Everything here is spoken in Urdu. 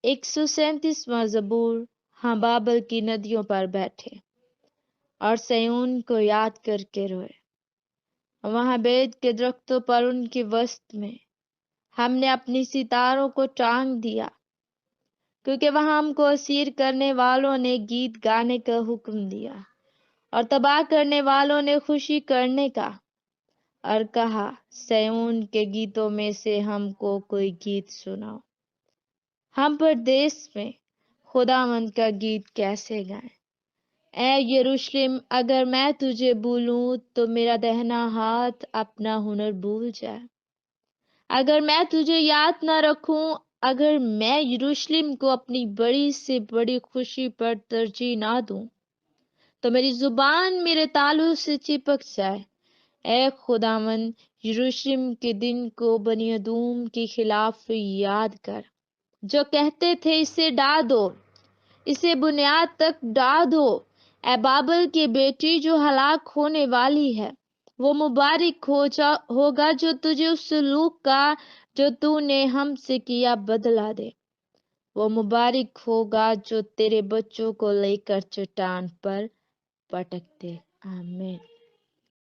137واں زبور۔ ہاں بابل کی ندیوں پر بیٹھے اور سیون کو یاد کر کے روئے، وہاں بیت کے درختوں پر ان کے وسط میں ہم نے اپنی ستاروں کو ٹانگ دیا، کیونکہ وہاں ہم کو اسیر کرنے والوں نے گیت گانے کا حکم دیا اور تباہ کرنے والوں نے خوشی کرنے کا، اور کہا سیون کے گیتوں میں سے ہم کو کوئی گیت سناؤ۔ ہم پردیس میں خداوند کا گیت کیسے گائیں؟ اے یروشلم، اگر میں تجھے بھولوں تو میرا دہنا ہاتھ اپنا ہنر بھول جائے۔ اگر میں تجھے یاد نہ رکھوں، اگر میں یروشلم کو اپنی بڑی سے بڑی خوشی پر ترجیح نہ دوں، تو میری زبان میرے تالوں سے چپک جائے۔ اے خداوند، یروشلم کے دن کو بنی ادوم کے خلاف یاد کر، جو کہتے تھے اسے ڈھا دو، اسے بنیاد تک ڈھا دو۔ اے بابل کی بیٹی جو ہلاک ہونے والی ہے، وہ مبارک ہوگا جو تجھے اس سلوک کا جو تو نے ہم سے کیا بدلا دے۔ وہ مبارک ہوگا جو تیرے بچوں کو لے کر چٹان پر پٹک دے۔ آمین۔